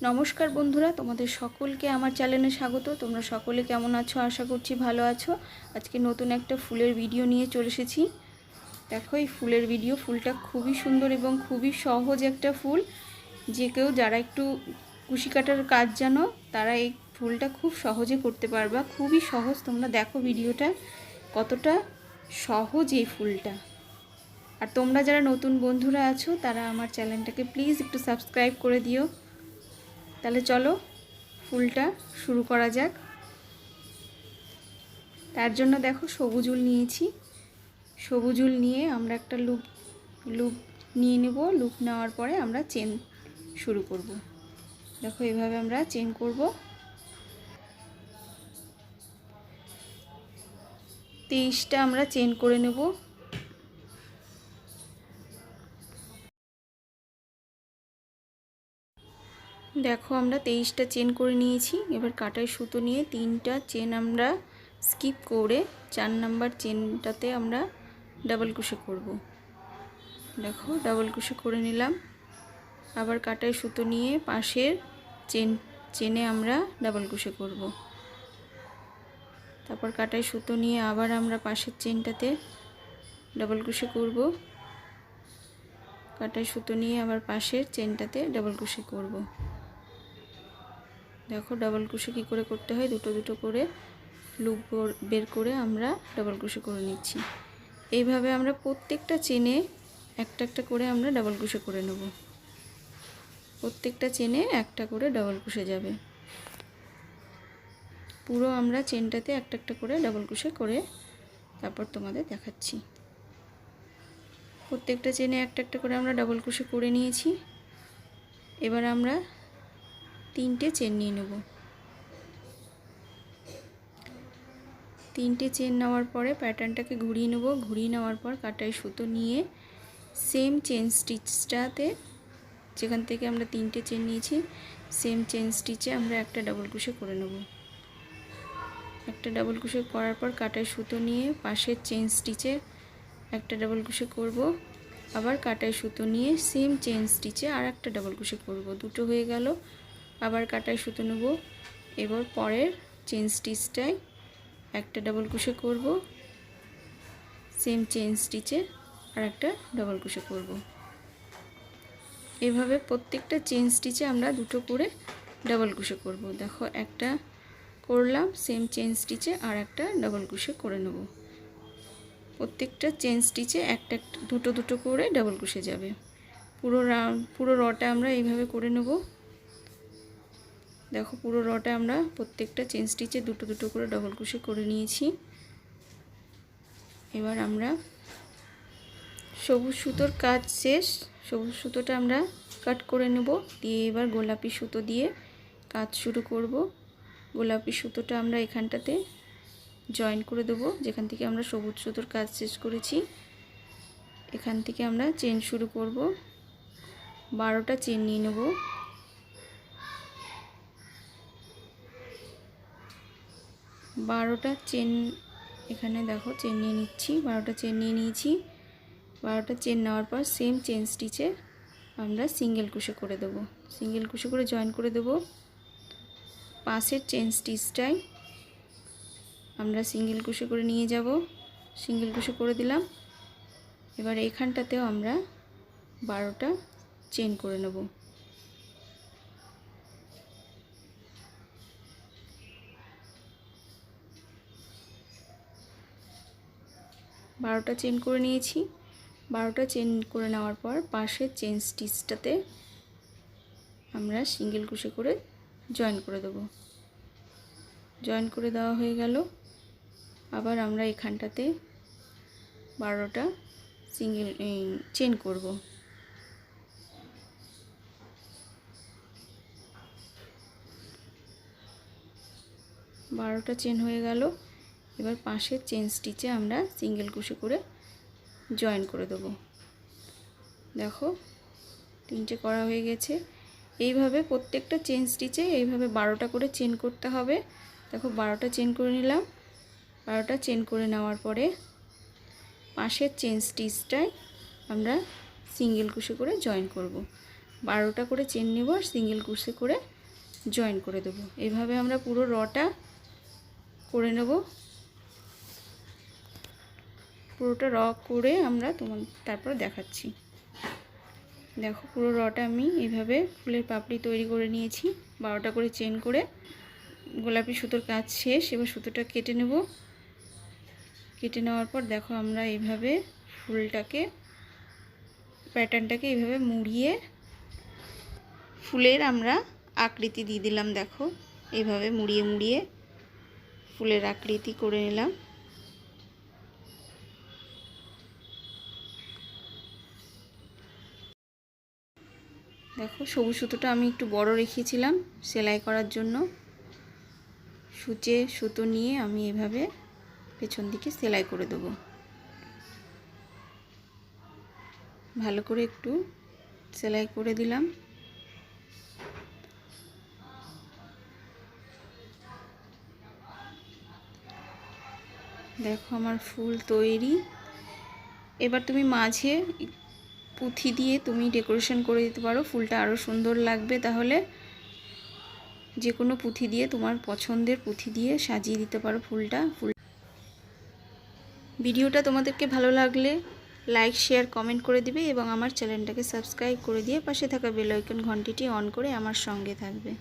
নমস্কার বন্ধুরা, তোমাদের সকলকে আমার চ্যানেলে স্বাগত। তোমরা সকলে কেমন আছো? আশা করছি ভালো আছো। আজকে নতুন একটা ফুলের ভিডিও নিয়ে চলে এসেছি। দেখো এই ফুলের ভিডিও, ফুলটা খুবই সুন্দর এবং খুবই সহজ একটা ফুল। যে কেউ যারা একটু কুশি কাটার কাজ জানো তারা এই ফুলটা খুব সহজে করতে পারবা। খুবই সহজ। তোমরা দেখো ভিডিওটা কতটা সহজ এই ফুলটা। আর তোমরা যারা নতুন বন্ধুরা আছো তারা আমার চ্যানেলটাকে প্লিজ একটু সাবস্ক্রাইব করে দিও। তাহলে চলো ফুলটা শুরু করা যাক। তার জন্য দেখো সবুজ উল নিয়েছি। সবুজ উল নিয়ে আমরা একটা লুপ নিয়ে নেব। লুপ নেওয়ার পরে আমরা চেন শুরু করব। দেখো এইভাবে আমরা চেন করব। 23টা আমরা চেন করে নেব। দেখো আমরা 23টা চেন করে নিয়েছি। এবার কাটাই সুতো নিয়ে 3টা চেন আমরা স্কিপ করে 4 নাম্বার চেনটাতে আমরা ডাবল ক্রোশে করব। দেখো ডাবল ক্রোশে করে নিলাম। আবার কাটাই সুতো নিয়ে পাশের চেনে আমরা ডাবল ক্রোশে করব। তারপর কাটাই সুতো নিয়ে আবার আমরা পাশের চেনটাতে ডাবল ক্রোশে করব। কাটাই সুতো নিয়ে আবার পাশের চেনটাতে ডাবল ক্রোশে করব। দেখো ডাবল ক্রোশে কী করে করতে হয়, দুটো দুটো করে লুপ বের করে আমরা ডাবল ক্রোশে করে নিচ্ছি। এইভাবে আমরা প্রত্যেকটা চেনে একটা একটা করে আমরা ডাবল ক্রোশে করে নেব। প্রত্যেকটা চেনে একটা করে ডাবল ক্রোশে যাবে। পুরো আমরা চেনটাতে একটা একটা করে ডাবল ক্রোশে করে তারপর তোমাদের দেখাচ্ছি। প্রত্যেকটা চেনে একটা একটা করে আমরা ডাবল ক্রোশে করে নিয়েছি। এবার আমরা 3টে চেন নিয়ে নেব। 3টে চেন নেওয়ার পরে প্যাটার্নটাকে ঘুরিয়ে নেব। ঘুরিয়ে নেওয়ার পর কাটাই সুতো নিয়ে সেম চেন স্টিচটাতে, যেখান থেকে আমরা 3টে চেন নিয়েছি, সেম চেন স্টিচে আমরা একটা ডাবল ক্রোশে করে নেব। একটা ডাবল ক্রোশে করার পর কাটাই সুতো নিয়ে পাশের চেন স্টিচে একটা ডাবল ক্রোশে করব। আবার কাটাই সুতো নিয়ে সেম চেন স্টিচে আর একটা ডাবল ক্রোশে করব। দুটো হয়ে গেল। আবার কাটাই সুতো নেব। এবার পরের চেন স্টিচটায় একটা ডাবল ক্রোশে করব। সেম চেন স্টিচে আর একটা ডাবল ক্রোশে করব। এভাবে প্রত্যেকটা চেন স্টিচে আমরা দুটো করে ডাবল ক্রোশে করব। দেখো একটা করলাম, সেম চেন স্টিচে আর একটা ডাবল ক্রোশে করে নেব। প্রত্যেকটা চেন স্টিচে একটা দুটো দুটো করে ডাবল ক্রোশে যাবে। পুরো রটা আমরা এইভাবে করে নেব। দেখো পুরো রটা আমরা প্রত্যেকটা চেন স্টিচে দুটো দুটো করে ডাবল ক্রোশে করে নিয়েছি। এবার আমরা সবুজ সুতোর কাজ শেষ। সবুজ সুতোটা আমরা কাট করে নেব। দিয়ে এবার গোলাপি সুতো দিয়ে কাজ শুরু করব। গোলাপি সুতোটা আমরা এখানটাতে জয়েন করে দেবো, যেখান থেকে আমরা সবুজ সুতোর কাজ শেষ করেছি। এখান থেকে আমরা চেন শুরু করব। 12টা চেন নিয়ে নেব। 12টা চেন এখানে দেখো চেন নিয়ে নিচ্ছি। 12টা চেন নিয়ে নিয়েছি। 12টা চেন নেওয়ার পর সেম চেন স্টিচে আমরা সিঙ্গেল ক্রোশে করে দেব। সিঙ্গেল ক্রোশে করে জয়েন করে দেব। পাশের চেন স্টিচটাই আমরা সিঙ্গেল ক্রোশে করে নিয়ে যাব। সিঙ্গেল ক্রোশে করে দিলাম। এবার এখানটাতেও আমরা 12টা চেন করে নেব। 12টা চেন করে নিয়েছি। 12টা চেন করে নেওয়ার পর পাশের চেন স্টিচটাতে আমরা সিঙ্গেল ক্রোশে করে জয়েন করে দেব। জয়েন করে দেওয়া হয়ে গেল। আবার আমরা এখানটাতে 12টা সিঙ্গেল চেন করব। 12টা চেন হয়ে গেল। এবার পাশের চেন স্টিচে আমরা সিঙ্গেল ক্রোশে করে জয়েন করে দেব। দেখো 3টে করা হয়ে গেছে। এইভাবে প্রত্যেকটা চেন স্টিচে এইভাবে 12টা করে চেন করতে হবে। দেখো 12টা চেন করে নিলাম। 12টা চেন করে নেওয়ার পরে পাশের চেন স্টিচটায় আমরা সিঙ্গেল ক্রোশে করে জয়েন করব। 12টা করে চেন নেব আর সিঙ্গেল ক্রোশে করে জয়েন করে দেবো। এভাবে আমরা পুরো রটা করে নেব। পুরোটা র করে আমরা তারপর দেখাচ্ছি। দেখো পুরো রটা আমি এইভাবে ফুলের পাপড়ি তৈরি করে নিয়েছি। 12টা করে চেন করে গোলাপি সুতোর কাজ শেষ। এবার সুতোটা কেটে নেব। কেটে নেওয়ার পর দেখো আমরা এইভাবে ফুলটাকে প্যাটার্নটাকে এইভাবে মুড়িয়ে ফুলের আমরা আকৃতি দিয়ে দিলাম। দেখো এইভাবে মুড়িয়ে মুড়িয়ে ফুলের আকৃতি করে নিলাম। দেখো সবুজ সুতোটা আমি একটু বড় রেখেছিলাম সেলাই করার জন্য। সূচে সুতো নিয়ে আমি এভাবে পেছন দিকে সেলাই করে দেব। ভালো করে একটু সেলাই করে দিলাম। দেখো আমার ফুল তৈরি। এবার তুমি মাঝে পুঁথি দিয়ে তুমি ডেকোরেশন করে দিতে পারো, ফুলটা আরও সুন্দর লাগবে। তাহলে যে কোনো পুঁথি দিয়ে, তোমার পছন্দের পুঁথি দিয়ে সাজিয়ে দিতে পারো ফুলটা। ভিডিওটা তোমাদেরকে ভালো লাগলে লাইক শেয়ার কমেন্ট করে দিবে এবং আমার চ্যানেলটাকে সাবস্ক্রাইব করে দিয়ে পাশে থাকা বেল আইকন ঘন্টিটি অন করে আমার সঙ্গে থাকবে।